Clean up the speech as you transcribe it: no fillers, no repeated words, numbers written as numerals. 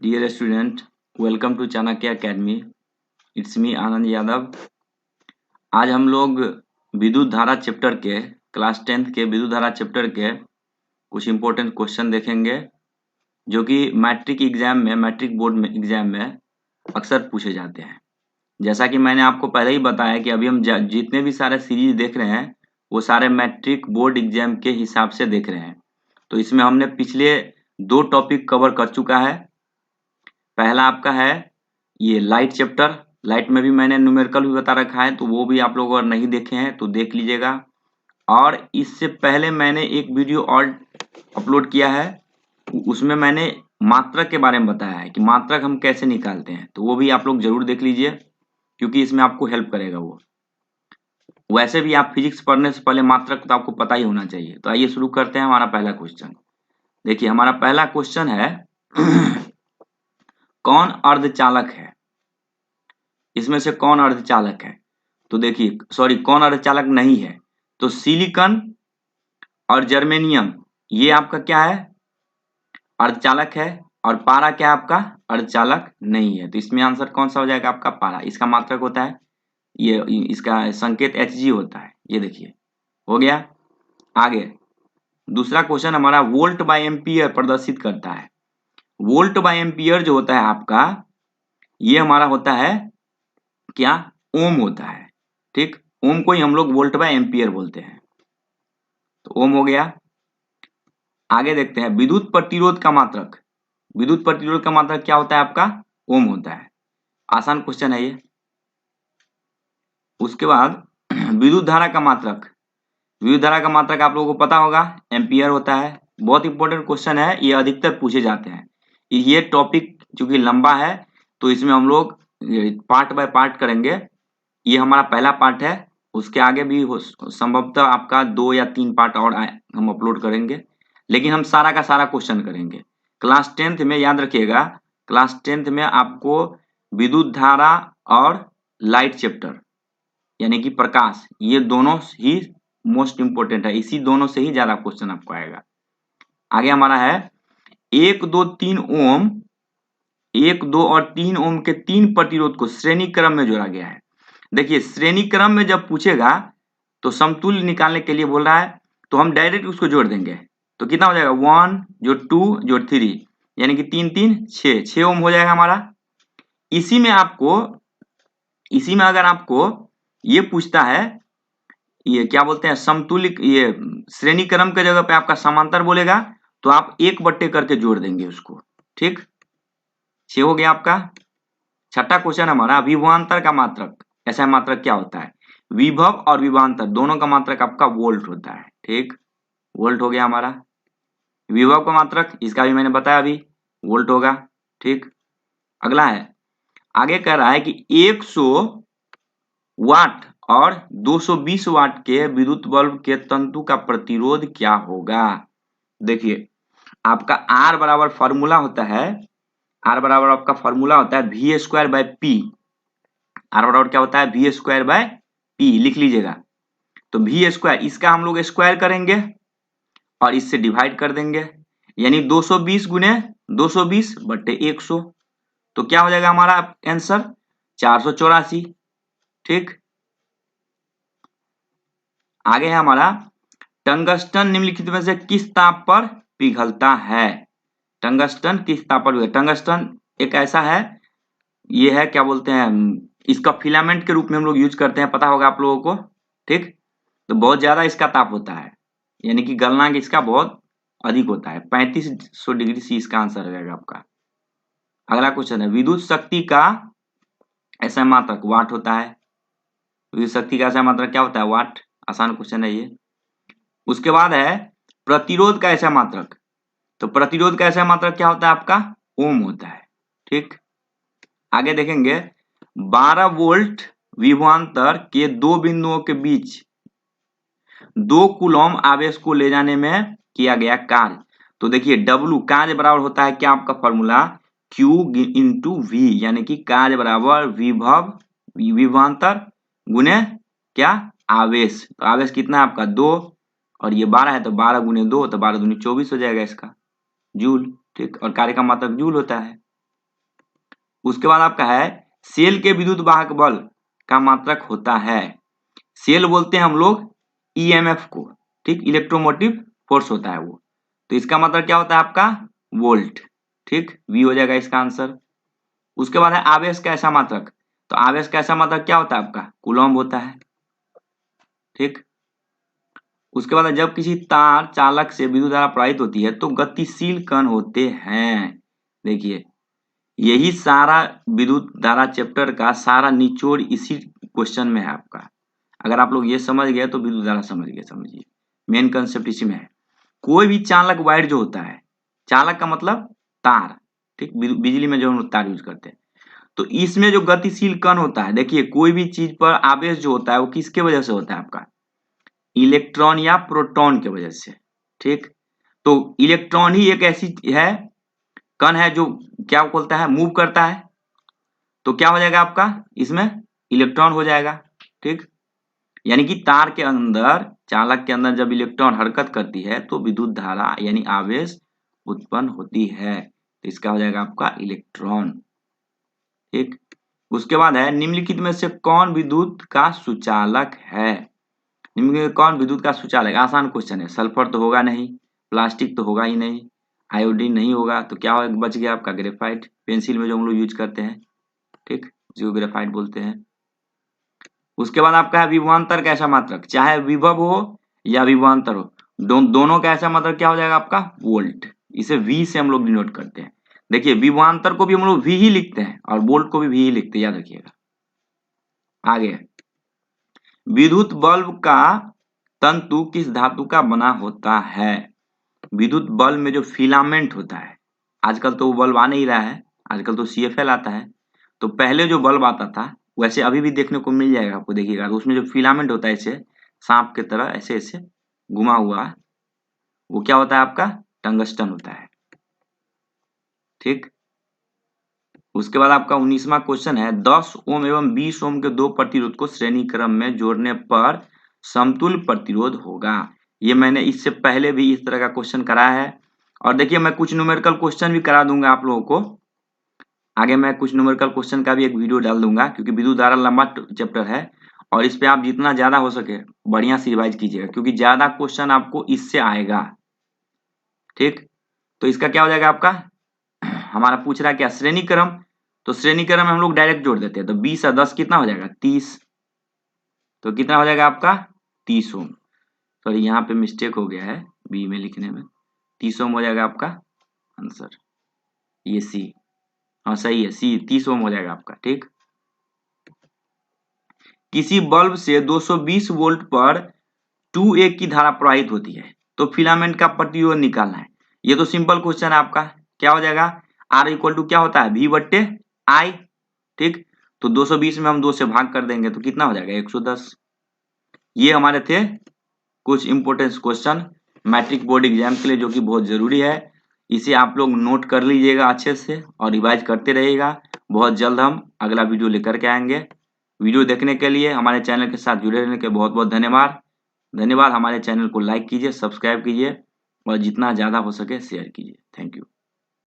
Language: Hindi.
Dear student, welcome to Chanakya academy. It's me Anand Yadav. आज हम लोग विद्युत धारा चैप्टर के क्लास 10th के विद्युत धारा चैप्टर के कुछ इंपॉर्टेंट क्वेश्चन देखेंगे जो कि मैट्रिक बोर्ड में एग्जाम में अक्सर पूछे जाते हैं. जैसा कि मैंने आपको पहले ही बताया कि अभी हम जितने भी सारे सीरीज देख रहे हैं वो सारे मैट्रिक बोर्ड एग्जाम के हिसाब से देख रहे हैं. तो इसमें हमने पिछले 2 टॉपिक कवर कर चुका है. पहला आपका है ये लाइट चैप्टर. लाइट में भी मैंने न्यूमेरिकल भी बता रखा है, तो वो भी आप लोग अगर नहीं देखे हैं तो देख लीजिएगा. और इससे पहले मैंने एक वीडियो और अपलोड किया है, उसमें मैंने मात्रक के बारे में बताया है कि मात्रक हम कैसे निकालते हैं, तो वो भी आप लोग जरूर देख लीजिए क्योंकि इसमें आपको हेल्प करेगा. वो वैसे भी आप फिजिक्स पढ़ने से पहले मात्रक तो आपको पता ही होना चाहिए. तो आइए शुरू करते हैं हमारा पहला क्वेश्चन. देखिए हमारा पहला क्वेश्चन है कौन अर्धचालक है. इसमें से कौन अर्धचालक है? तो देखिए कौन अर्धचालक नहीं है? तो सिलिकॉन और जर्मेनियम ये आपका क्या है? अर्धचालक है. और पारा क्या आपका? अर्धचालक नहीं है. तो इसमें आंसर कौन सा हो जाएगा आपका? पारा. इसका मात्रक होता है ये, इसका संकेत Hg होता है. ये देखिए हो गया. आगे दूसरा क्वेश्चन हमारा वोल्ट बाय एम्पियर प्रदर्शित करता है. वोल्ट बाय एम्पियर जो होता है आपका, ये हमारा होता है क्या? ओम होता है. ठीक, ओम को ही हम लोग वोल्ट बाय एम्पियर बोलते हैं. तो ओम हो गया. आगे देखते हैं विद्युत प्रतिरोध का मात्रक. विद्युत प्रतिरोध का मात्रक क्या होता है आपका? ओम होता है. आसान क्वेश्चन है ये. उसके बाद विद्युत धारा का मात्रक. विद्युत धारा का मात्रक आप लोगों को पता होगा, एम्पियर होता है. बहुत इंपॉर्टेंट क्वेश्चन है, ये अधिकतर पूछे जाते हैं. ये टॉपिक चूंकि लंबा है तो इसमें हम लोग पार्ट बाय पार्ट करेंगे. ये हमारा पहला पार्ट है. उसके आगे भी संभवतः आपका 2 या 3 पार्ट और हम अपलोड करेंगे, लेकिन हम सारा का सारा क्वेश्चन करेंगे. क्लास 10th में याद रखिएगा, क्लास 10th में आपको विद्युत धारा और लाइट चैप्टर यानी कि प्रकाश, ये दोनों ही मोस्ट इंपोर्टेंट है. इसी दोनों से ही ज्यादा क्वेश्चन आपको आएगा. आगे हमारा है 1 2 3 ओम. 1 2 और 3 ओम के 3 प्रतिरोध को श्रेणी क्रम में जोड़ा गया है. देखिए श्रेणी क्रम में जब पूछेगा तो समतुल्य निकालने के लिए बोल रहा है, तो हम डायरेक्ट उसको जोड़ देंगे. तो कितना हो जाएगा? 1 जो 2 जो 3 यानी कि 3 3 6 ओम हो जाएगा हमारा. इसी में अगर आपको ये पूछता है, ये क्या बोलते हैं, समतुल्य, ये श्रेणी क्रम के जगह पे आपका समांतर बोलेगा तो आप 1/, करके जोड़ देंगे उसको. ठीक, 6 हो गया आपका. छठा क्वेश्चन हमारा विभवांतर का मात्रक. ऐसा मात्रक क्या होता है? विभव और विभवांतर दोनों का मात्रक आपका वोल्ट होता है. ठीक, वोल्ट हो गया हमारा. विभव का मात्रक इसका भी मैंने बताया अभी, वोल्ट होगा. ठीक, अगला है, आगे कह रहा है कि 100 वाट और 220 वाट के विद्युत बल्ब के तंतु का प्रतिरोध क्या होगा. देखिए आपका आर बराबर फॉर्मूला होता है, आर बराबर आपका फॉर्मूला होता है V²/P. आर बराबर क्या होता है? V²/P. लिख लीजिएगा. तो V², इसका हम लोग स्क्वायर करेंगे और इससे डिवाइड कर देंगे, यानी 220 गुने 220/100. तो क्या हो जाएगा हमारा आंसर? 484. ठीक, आगे है हमारा टंगस्टन निम्नलिखित में से किस ताप पर पिघलता है. टंगस्टन किस ताप पर? टंगस्टन एक ऐसा है, ये है क्या बोलते हैं, इसका फिलामेंट के रूप में हम लोग यूज करते हैं, पता होगा आप लोगों को. ठीक, तो बहुत ज्यादा इसका ताप होता है, यानी कि गलनांक इसका बहुत अधिक होता है. 3500 डिग्री सी इसका आंसर हो जाएगा आपका. अगला क्वेश्चन है विद्युत शक्ति का ऐसा मात्रक वाट होता है. विद्युत शक्ति का ऐसा मात्रक क्या होता है? वाट. आसान क्वेश्चन है ये. उसके बाद है प्रतिरोध का ऐसा मात्रक. तो प्रतिरोध का ऐसा मात्रक क्या होता है आपका? ओम होता है. ठीक, आगे देखेंगे 12 वोल्ट विभवांतर के 2 बिंदुओं के बीच 2 कूलम आवेश को ले जाने में किया गया कार्य. तो देखिए W कार्य बराबर होता है क्या आपका फॉर्मूला? Q इंटू V, यानी कि कार्य बराबर विभवांतर गुने क्या? आवेश. तो आवेश कितना है आपका? 2, और ये 12 है तो 12 गुने 2 तो 12 दूनी 24 हो जाएगा इसका. जूल, ठीक, और कार्य का मात्रक जूल होता है। उसके बाद आपका है सेल के विद्युत वाहक बल का मात्रक होता है, सेल बोलते हैं हम लोग ईएमएफ को, ठीक, इलेक्ट्रोमोटिव फोर्स होता है वो, तो इसका मतलब क्या होता है आपका वोल्ट, ठीक, वी हो जाएगा इसका आंसर। उसके बाद है आवेश का ऐसा मात्रक, तो आवेश का ऐसा मात्रक क्या होता है आपका कूलम्ब होता है, ठीक। उसके बाद जब किसी तार चालक से विद्युत धारा प्रवाहित होती है तो गतिशील कण होते हैं। देखिए यही सारा विद्युत धारा चैप्टर का सारा निचोड़ इसी क्वेश्चन में है आपका। अगर आप लोग ये समझ गए तो विद्युत धारा समझ गए, समझिए मेन कंसेप्ट इसी में है। कोई भी चालक वायर जो होता है, चालक का मतलब तार, ठीक, बिजली में जो हम लोग तार यूज करते हैं, तो इसमें जो गतिशील कण होता है, देखिए कोई भी चीज पर आवेश जो होता है वो किसके वजह से होता है आपका, इलेक्ट्रॉन या प्रोटॉन के वजह से, ठीक। तो इलेक्ट्रॉन ही एक ऐसी है कण है जो क्या बोलता है मूव करता है, तो क्या हो जाएगा आपका इसमें इलेक्ट्रॉन हो जाएगा, ठीक। यानी कि तार के अंदर चालक के अंदर जब इलेक्ट्रॉन हरकत करती है तो विद्युत धारा यानी आवेश उत्पन्न होती है, तो इसका हो जाएगा आपका इलेक्ट्रॉन, ठीक। उसके बाद है निम्नलिखित में से कौन विद्युत का सुचालक है, निम्नलिखित में कौन विद्युत का सुचालक, आसान क्वेश्चन है। सल्फर तो होगा नहीं, प्लास्टिक तो होगा ही नहीं, आयोडीन नहीं होगा, तो क्या बच गया आपका ग्रेफाइट, पेंसिल में जो हम लोग यूज करते हैं, ठीक, जो ग्रेफाइट बोलते हैं। उसके बाद आपका है विभवांतर का ऐसा मात्रक, चाहे विभव हो या विभवांतर हो, दोनों का ऐसा मात्रक क्या हो जाएगा आपका वोल्ट, इसे वी से हम लोग डिनोट करते हैं। देखिए विभवांतर को भी हम लोग वी ही लिखते हैं और वोल्ट को भी वी ही लिखते हैं, याद रखिएगा। आगे विद्युत बल्ब का तंतु किस धातु का बना होता है, विद्युत बल्ब में जो फिलामेंट होता है, आजकल तो वो बल्ब आ नहीं रहा है, आजकल तो सीएफएल आता है, तो पहले जो बल्ब आता था वैसे अभी भी देखने को मिल जाएगा आपको, देखिएगा तो उसमें जो फिलामेंट होता है ऐसे सांप के तरह ऐसे ऐसे घुमा हुआ, वो क्या होता है आपका टंगस्टन होता है, ठीक। उसके बाद आपका 19वां क्वेश्चन है 10 ओम एवं 20 ओम के दो प्रतिरोध को श्रेणी क्रम में जोड़ने पर समतुल्य प्रतिरोध होगा। ये मैंने इससे पहले भी इस तरह का क्वेश्चन कराया है, और देखिए मैं कुछ न्यूमेरिकल क्वेश्चन भी करा दूंगा आप लोगों को आगे, मैं कुछ न्यूमेरिकल क्वेश्चन का भी एक वीडियो डाल दूंगा, क्योंकि विद्युत धारा लंबा चैप्टर है और इस पे आप जितना ज्यादा हो सके बढ़िया से रिवाइज कीजिएगा, क्योंकि ज्यादा क्वेश्चन आपको इससे आएगा, ठीक। तो इसका क्या हो जाएगा आपका हमारा पूछ रहा है क्या श्रेणी क्रम, तो श्रेणी क्रम में हम लोग डायरेक्ट जोड़ देते हैं, तो 20 और 10 कितना हो जाएगा 30, तो कितना हो जाएगा आपका 30 ओम, सॉरी यहाँ पे मिस्टेक हो गया है बी में लिखने में, 30 ओम हो जाएगा आपका आंसर, ये सी, हाँ सही है सी, 30 ओम हो जाएगा आपका, ठीक। किसी बल्ब से 220 वोल्ट पर 2A की धारा प्रवाहित होती है, तो फिलामेंट का प्रतिरोध निकालना है। ये तो सिंपल क्वेश्चन है आपका, क्या हो जाएगा R इक्वल टू क्या होता है V बट्टे I, ठीक। तो 220 में हम 2 से भाग कर देंगे तो कितना हो जाएगा 110। ये हमारे थे कुछ important question matric board exam के लिए जो कि बहुत जरूरी है, इसे आप लोग नोट कर लीजिएगा अच्छे से और रिवाइज करते रहिएगा। बहुत जल्द हम अगला वीडियो लेकर के आएंगे। वीडियो देखने के लिए हमारे चैनल के साथ जुड़े रहने के बहुत बहुत धन्यवाद। हमारे चैनल को लाइक कीजिए, सब्सक्राइब कीजिए और जितना ज़्यादा हो सके शेयर कीजिए। Thank you.